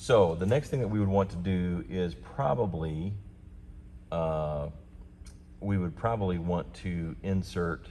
So the next thing that we would want to do is probably, we would probably want to insert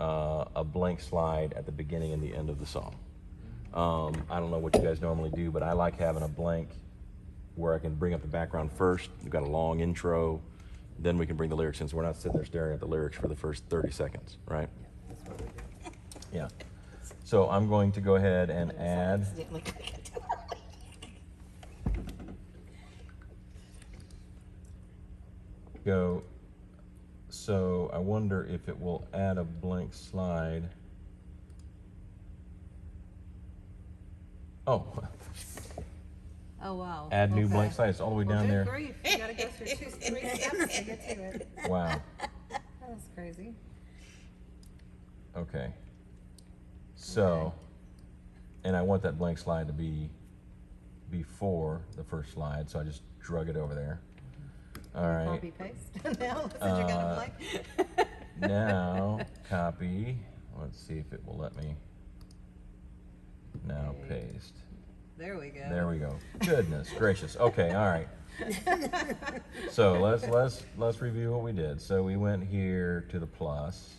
a blank slide at the beginning and the end of the song. I don't know what you guys normally do, but I like having a blank where I can bring up the background first. We've got a long intro, then we can bring the lyrics in, so we're not sitting there staring at the lyrics for the first 30 seconds, right? Yeah. So I'm going to go ahead and add. So I wonder if it will add a blank slide. Oh. Oh, wow. Add new blank slide. It's all the way down there. Grief. You gotta go through 3 steps to get to it. Wow. That's crazy. Okay. So, and I want that blank slide to be before the first slide, so I just drug it over there. All right. Copy paste. Now, since you got a blank. Now, copy. Let's see if it will let me. Now paste. There we go. There we go. Goodness gracious. Okay, all right. So let's review what we did. So we went here to the plus.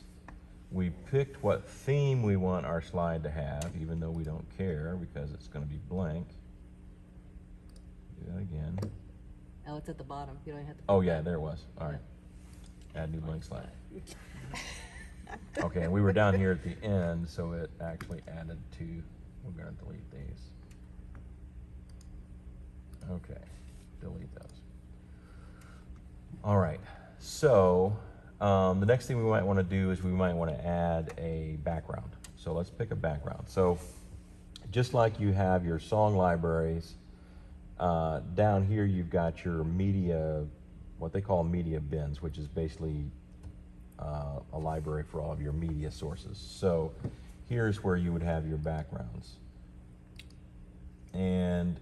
We picked what theme we want our slide to have, even though we don't care because it's going to be blank. Do that again. Oh, it's at the bottom. You don't have to. Oh yeah, there it was. All right. Add new blank slide. Okay, and we were down here at the end, so it actually added to. We're going to delete these. Okay, delete those. All right, so the next thing we might want to do is we might want to add a background. So let's pick a background. So just like you have your song libraries, down here you've got your media, what they call media bins, which is basically a library for all of your media sources. So here's where you would have your backgrounds. And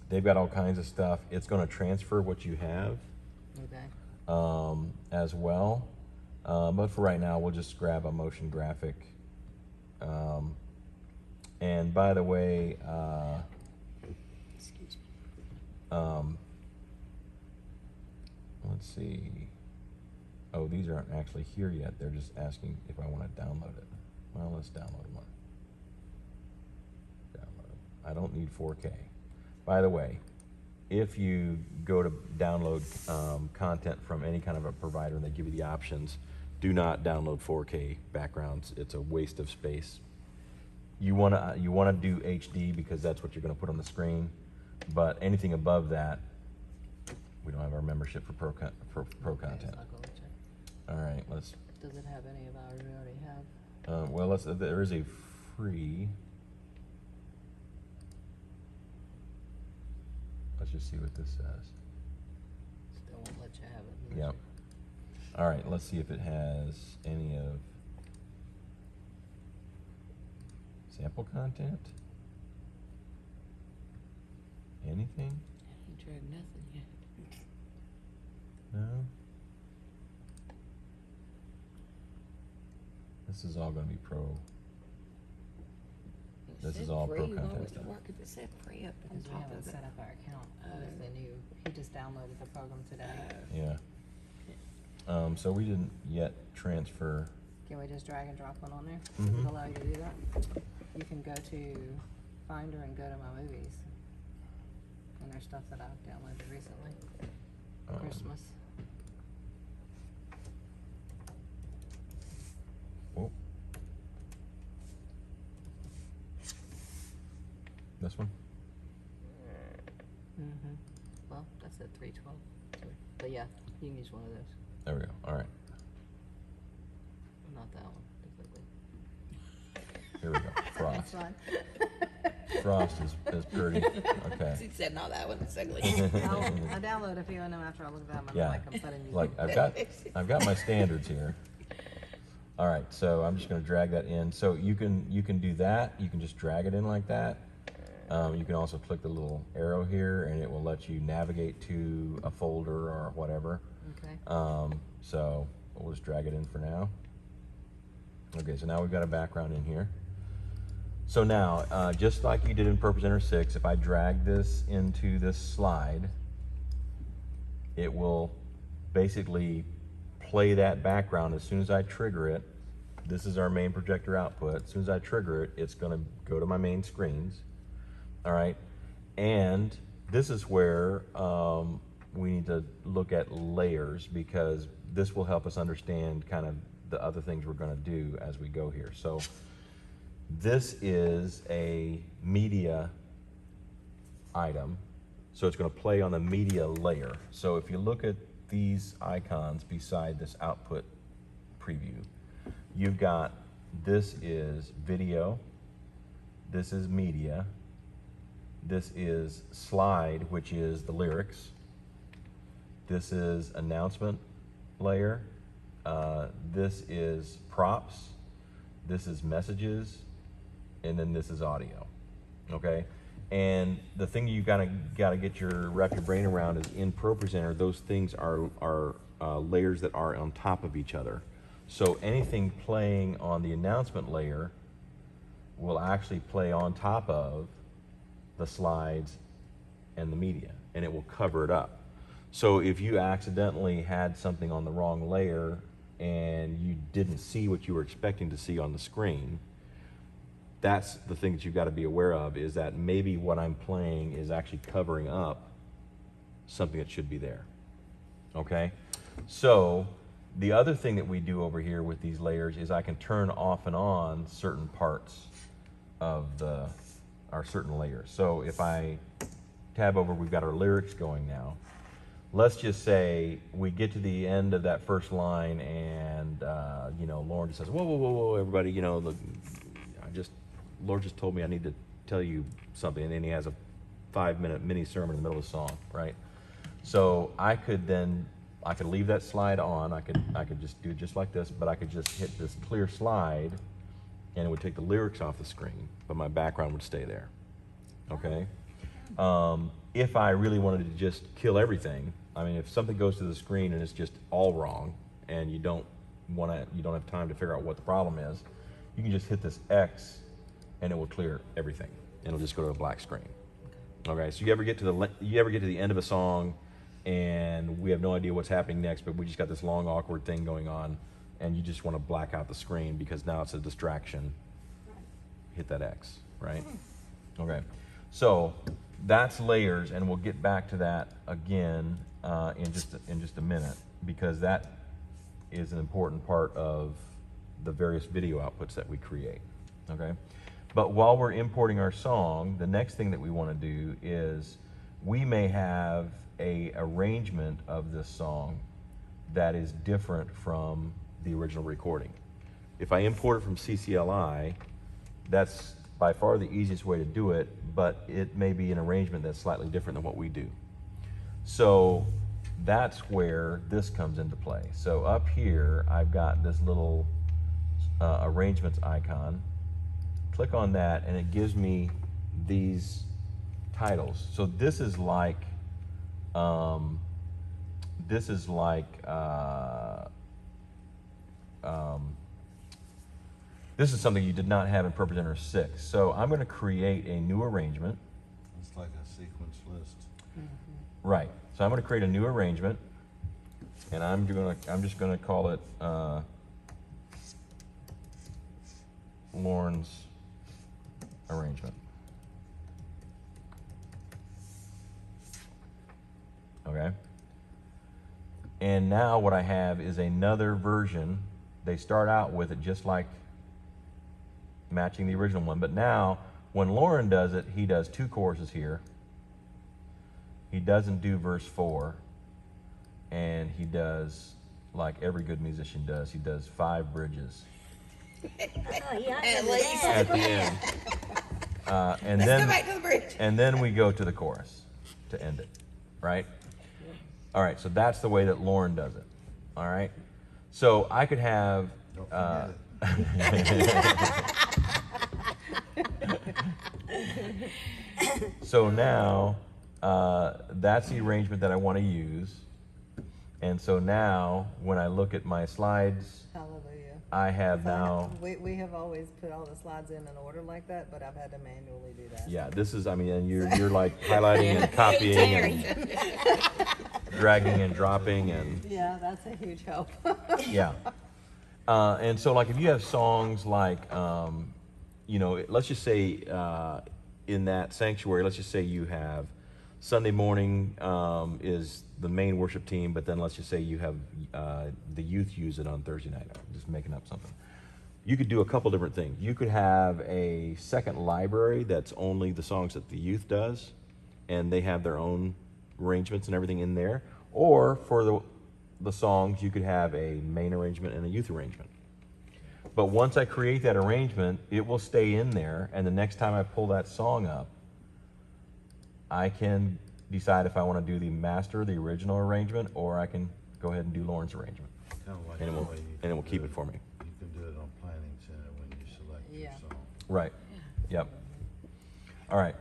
they've got all kinds of stuff. It's going to transfer what you have as well. But for right now, we'll just grab a motion graphic. And by the way, Excuse me. let's see. Oh, these aren't actually here yet. They're just asking if I want to download it. Well, let's download one. Download. I don't need 4K. By the way, if you go to download content from any kind of a provider and they give you the options, do not download 4K backgrounds. It's a waste of space. You wanna do HD because that's what you're gonna put on the screen, but anything above that, we don't have our membership for pro content. All right, let's. Does it have any of ours we already have? Well, there is a free. Let's just see what this says. Still won't let you have it. Yep. All right, let's see if it has any of sample content. Anything? You tried nothing yet. No. This is all going to be pro. This is all pro content Why would stuff. you work if it said free up on Because we top haven't of it? set up our account with the new, he just downloaded the program today. Yeah. So we didn't yet transfer. Can we just drag and drop one on there? Mhm. Does it allow you to do that? You can go to Finder and go to My Movies. And there's stuff that I've downloaded recently. Christmas. Oh. This one? Mm-hmm. Well, that's at 312. But yeah, you can use one of those. There we go. All right. Not that one. Here we go. That's Frost. fine. Frost is pretty. Okay. She said, no, that one is ugly. I download a few of them after I look at them and Yeah. I'm putting Like I've got my standards here. All right, so I'm just going to drag that in. So you can do that. You can just drag it in like that. You can also click the little arrow here, and it will let you navigate to a folder or whatever. Okay. So we'll just drag it in for now. Okay, so now we've got a background in here. So now, just like you did in PurposeCenter 6, if I drag this into this slide, it will basically play that background as soon as I trigger it. This is our main projector output. As soon as I trigger it, it's gonna go to my main screens, all right? And this is where we need to look at layers, because this will help us understand kind of the other things we're gonna do as we go here. So this is a media item, so it's gonna play on the media layer. So if you look at these icons beside this output preview, you've got, this is video, this is media, this is slide, which is the lyrics, this is announcement layer, this is props, this is messages, and then this is audio, okay? And the thing you gotta wrap your brain around is in ProPresenter, those things are layers that are on top of each other. So anything playing on the announcement layer will actually play on top of the slides and the media, and it will cover it up. So if you accidentally had something on the wrong layer and you didn't see what you were expecting to see on the screen, that's the thing that you've got to be aware of, is that maybe what I'm playing is actually covering up something that should be there, okay? So the other thing that we do over here with these layers is I can turn off and on certain parts of our certain layers. So if I tab over, we've got our lyrics going now. Let's just say we get to the end of that first line and, you know, Lauren just says, whoa, whoa, whoa, whoa, everybody, you know, look, Lord just told me I need to tell you something, and then he has a 5-minute mini sermon in the middle of the song, right? So I could leave that slide on. I could just do it just like this, but I could just hit this clear slide, and it would take the lyrics off the screen, but my background would stay there, okay? If I really wanted to just kill everything, I mean, if something goes to the screen and it's just all wrong, and you don't have time to figure out what the problem is, you can just hit this X, and it will clear everything. It'll just go to a black screen. Okay, so you ever get to the end of a song and we have no idea what's happening next, but we just got this long awkward thing going on, and you just want to black out the screen because now it's a distraction. Hit that X, right? Okay, so that's layers, and we'll get back to that again in just a minute, because that is an important part of the various video outputs that we create. Okay. But while we're importing our song, the next thing that we want to do is we may have a arrangement of this song that is different from the original recording. If I import it from CCLI, that's by far the easiest way to do it, but it may be an arrangement that's slightly different than what we do. So that's where this comes into play. So up here, I've got this little arrangements icon. Click on that, and it gives me these titles. So this is like this is something you did not have in PurposeCenter 6. So I'm going to create a new arrangement. It's like a sequence list. Mm-hmm. Right. So I'm going to create a new arrangement, and I'm just going to call it Lauren's arrangement. Okay. And now what I have is another version. They start out with it just like matching the original one, but now when Lauren does it, he does 2 choruses here. He doesn't do verse 4, and he does, like every good musician does, he does 5 bridges. At least. At the end. And Let's then, go back to the bridge. and then we go to the chorus to end it, right? All right, so that's the way that Lauren does it, all right? So I could have... Don't forget So now, that's the arrangement that I want to use. And so now, when I look at my slides, Hallelujah. I have now, We have always put all the slides in order like that, but I've had to manually do that. yeah, this is, I mean, and you're like highlighting and copying and dragging and dropping and, Yeah, that's a huge help. yeah. And so like if you have songs like, you know, let's just say in that sanctuary, let's just say you have Sunday morning is the main worship team, but then let's just say you have the youth use it on Thursday night. I'm just making up something. You could do a couple different things. You could have a second library that's only the songs that the youth does, and they have their own arrangements and everything in there. Or for the songs, you could have a main arrangement and a youth arrangement. But once I create that arrangement, it will stay in there, and the next time I pull that song up, I can decide if I want to do the master, the original arrangement, or I can go ahead and do Lauren's arrangement, Kinda like and the way you it can will do keep it for me. You can do it on Planning Center when you select your Yeah. song. Right. Yep. All right.